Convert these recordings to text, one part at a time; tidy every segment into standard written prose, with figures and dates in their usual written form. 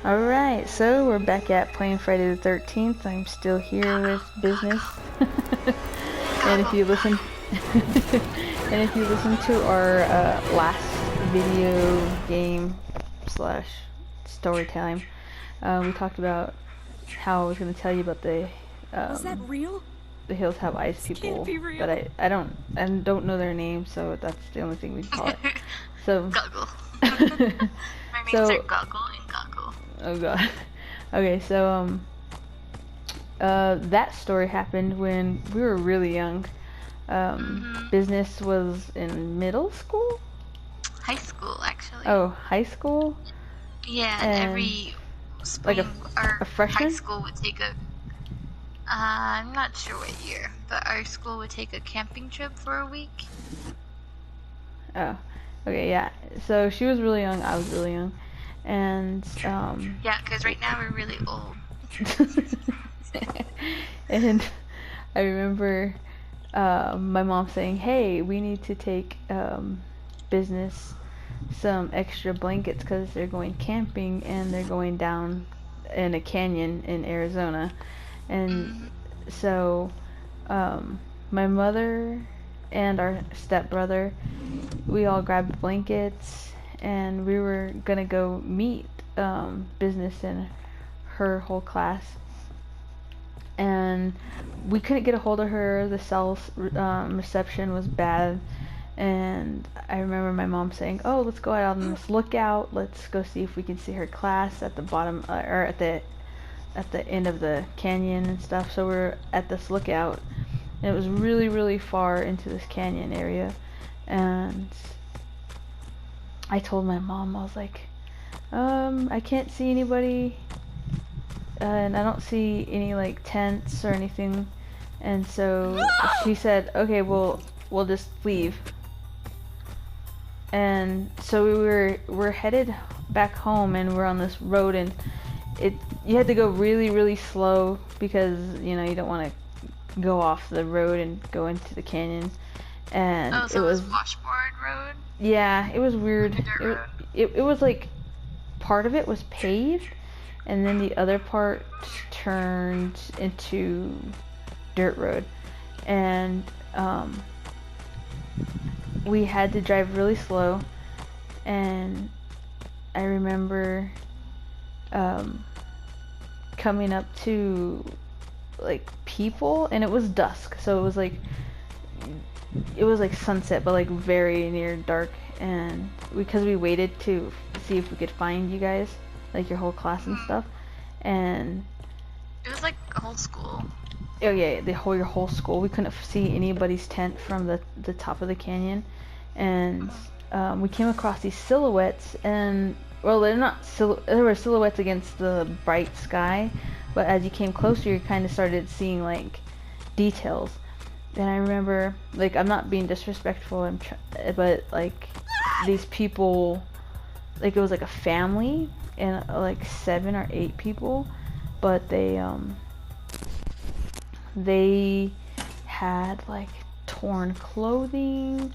Alright, so we're back at playing Friday the 13th. I'm still here with business. And if you listen and if you listen to our last video game slash story time, we talked about how I was going to tell you about the Was that real? the Hills Have Eyes This people, can't be real. but I don't know their name, so that's the only thing we can call it. So Goggle. My names are Goggle and Goggle. Oh god. Okay, so that story happened when we were really young. Business was in middle school? High school, actually. Oh, high school? Yeah, and every spring, like our a freshman? high school would take a. I'm not sure what year, but our school would take a camping trip for a week. Oh, okay, yeah. So she was really young, I was really young. And, Yeah, because right now we're really old. and I remember my mom saying, hey, we need to take business some extra blankets because they're going camping and they're going down in a canyon in Arizona. And so my mother and our stepbrother, we all grabbed blankets and we were gonna go meet business and her whole class, and we couldn't get a hold of her. The cell reception was bad, and I remember my mom saying, oh, let's go out on this lookout, let's go see if we can see her class at the bottom or at the end of the canyon and stuff. So we're at this lookout, and it was really, really far into this canyon area, and I told my mom, I was like, I can't see anybody, and I don't see any like tents or anything. And so she said, okay, we'll just leave. And so we're headed back home, and we're on this road, and you had to go really, really slow because you don't want to go off the road and go into the canyon. And oh, so it was washboard road? Yeah, it was weird. Dirt It was like part of it was paved, and then the other part turned into dirt road. And we had to drive really slow, and I remember coming up to like people, and it was dusk, so it was like sunset, but like very near dark. And because we waited to see if we could find you guys, like your whole class and stuff, and it was like a whole school. Oh yeah, your whole school. We couldn't see anybody's tent from the top of the canyon, and we came across these silhouettes, and well, they're not there were silhouettes against the bright sky, but as you came closer, you kind of started seeing like details. And I remember, like, I'm not being disrespectful, but like these people, like it was like a family and like 7 or 8 people, but they had like torn clothing.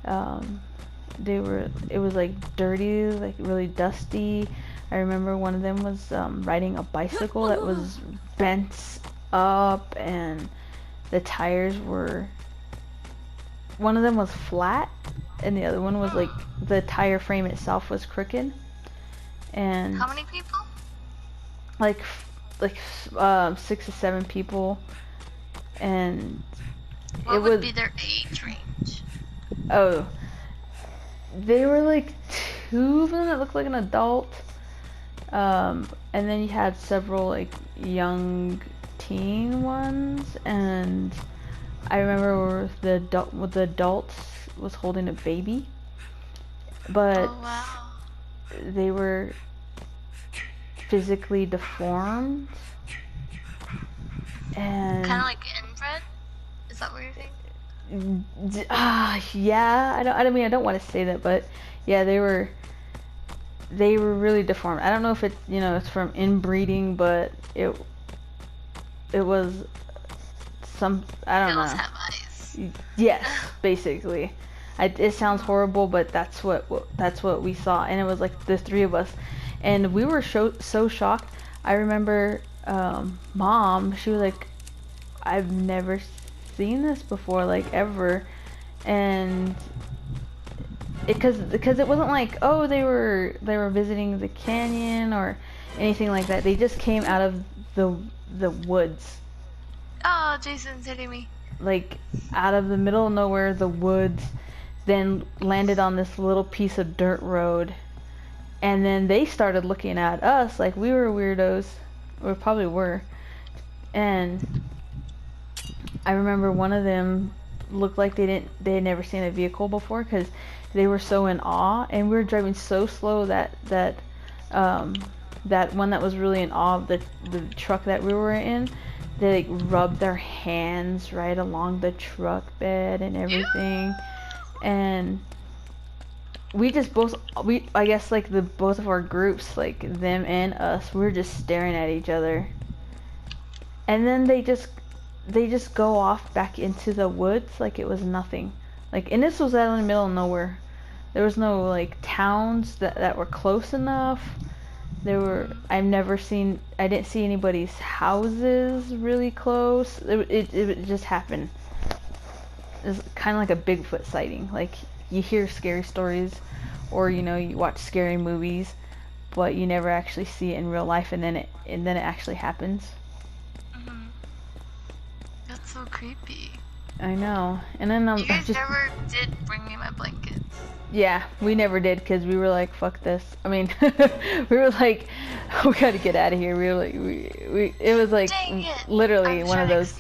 It was like dirty, like really dusty. I remember one of them was riding a bicycle that was bent up, and the tires were, one of them was flat and the other one was like, the tire frame itself was crooked. And how many people? Like 6 to 7 people. And what would be their age range? Oh, they were like 2 of them that looked like an adult, and then you had several like young teen ones, and I remember the adults was holding a baby, but oh, wow. they were physically deformed, and kind of like inbred. Is that what you're saying? Yeah, I don't want to say that, but yeah, they were really deformed. I don't know if it's from inbreeding, but it was some, I don't know. Have eyes. Yes, basically. It sounds horrible, but that's what we saw, and it was like the 3 of us, and we were so shocked. I remember mom, she was like, I've never seen this before, like ever. And because it wasn't like, oh, they were visiting the canyon or anything like that. They just came out of the woods, Oh, Jason's hitting me. like out of the middle of nowhere, the woods, then landed on this little piece of dirt road. And then they started looking at us like we were weirdos, or probably were. And I remember one of them looked like they had never seen a vehicle before, because they were so in awe, and we were driving so slow that one that was really in awe of the truck that we were in, they like rubbed their hands right along the truck bed and everything. And we just both, I guess like the both of our groups, like them and us, we were just staring at each other. And then they just go off back into the woods like it was nothing. Like, and this was out in the middle of nowhere. There was no like towns that were close enough. I didn't see anybody's houses really close. It just happened. It's kind of like a Bigfoot sighting. Like, you hear scary stories, or you watch scary movies, but you never actually see it in real life, and then it actually happens. Mm-hmm. That's so creepy. I know. And then you guys never did bring me my blankets. Yeah, we never did, because we were like, fuck this. I mean, we were like, we gotta get out of here. We were like, it was like literally one of those.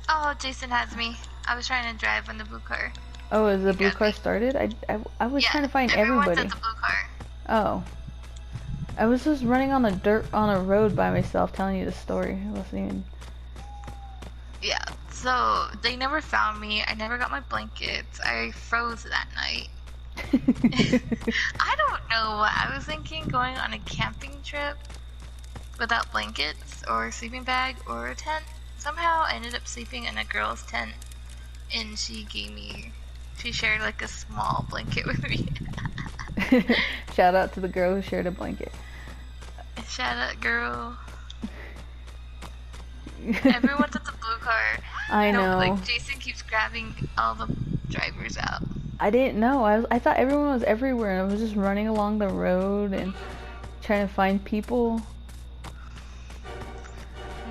Oh, Jason has me. I was trying to drive when the blue car. Oh, is the blue car started? I was trying to find everybody. Everyone's at the blue car. Oh. I was just running on a road by myself, telling you the story. I wasn't even. Yeah, so they never found me. I never got my blankets. I froze that night. I don't know what I was thinking, going on a camping trip without blankets or a sleeping bag or a tent. Somehow I ended up sleeping in a girl's tent, and she shared like a small blanket with me. Shout out to the girl who shared a blanket. Shout out, girl. Everyone's at the blue car. I know. Like, Jason keeps grabbing all the drivers out. I didn't know. I thought everyone was everywhere, and I was just running along the road and trying to find people.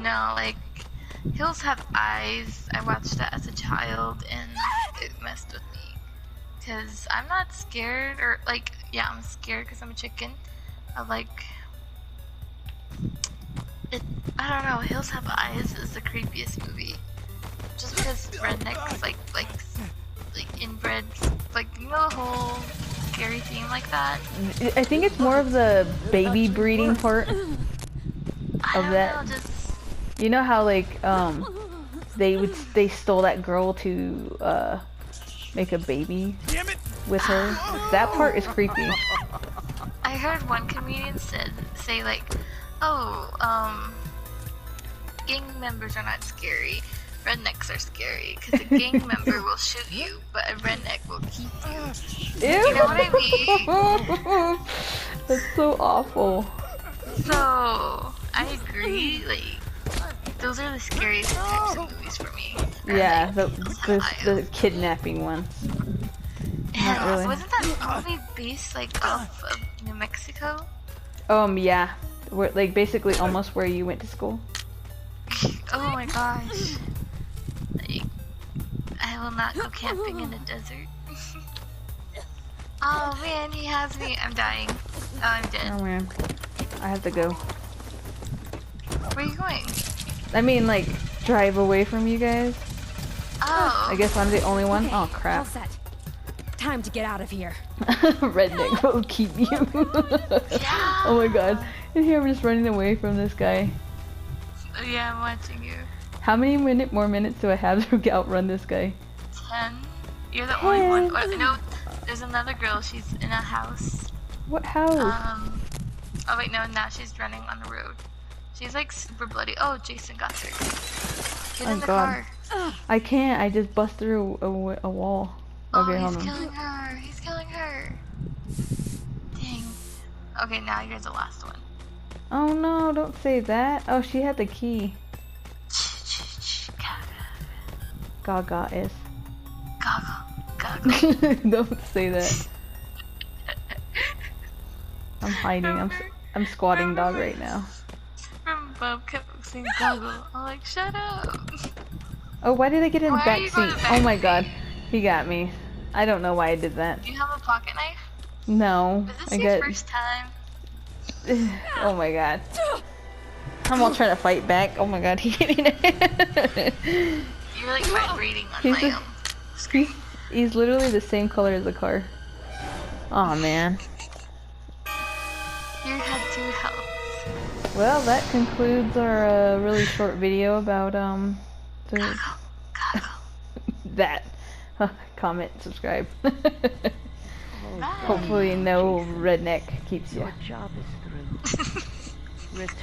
No, like, hills have eyes. I watched that as a child, and it messed with me. Because I'm not scared, or like, yeah, I'm scared because I'm a chicken. I don't know, Hills Have Eyes is the creepiest movie. Just because rednecks, like inbred, like, the whole scary theme like that. I think it's more of the baby breeding part of that. You know how, like, they stole that girl to, make a baby with her? That part is creepy. I heard one comedian say like, oh, gang members are not scary. Rednecks are scary because a gang member will shoot you, but a redneck will keep you. Ew. You know what I mean? That's so awful. So I agree. Like, those are the scariest types of movies for me. Yeah, the kidnapping ones. Yeah, really. wasn't that movie based like off of New Mexico? Yeah. Like basically almost where you went to school. Oh my gosh. Like, I will not go camping in the desert. Oh man, he has me. I'm dying. Oh, I'm dead. Oh man. I have to go. Where are you going? I mean, like, drive away from you guys. Oh. I guess I'm the only one. Okay, Oh crap. all set. Time to get out of here. Redneck will keep you. Yeah. Oh my god. And here I'm just running away from this guy. Oh, yeah, I'm watching you. How many more minutes do I have to outrun this guy? 10. You're the only one. Oh, no, there's another girl. She's in a house. What house? Oh wait, no, now she's running on the road. She's like super bloody. Oh, Jason got her. Get in the car. I can't. I just bust through a wall. Oh, Okay, hold he's on. killing her. He's killing her. Okay, now you're the last one. Oh no, don't say that. Oh, she had the key. Gaga is. Goggle. Don't say that. I'm hiding. I'm squatting dog right now. Remember Bob kept saying goggle. I'm like, shut up. Oh, why did I get in the Why are back you going seat? to Oh my backseat? god, he got me. I don't know why I did that. Do you have a pocket knife? No, Is I this your got. first time? Oh my god. I'm all trying to fight back. Oh my god, he hit me. You're like vibrating on He's, my screen. he's literally the same color as the car. Oh man. You had 2 health. Well, that concludes our really short video about the Goggle. that. Comment, subscribe. Bye. Hopefully no redneck keeps you. Your job is through. Return.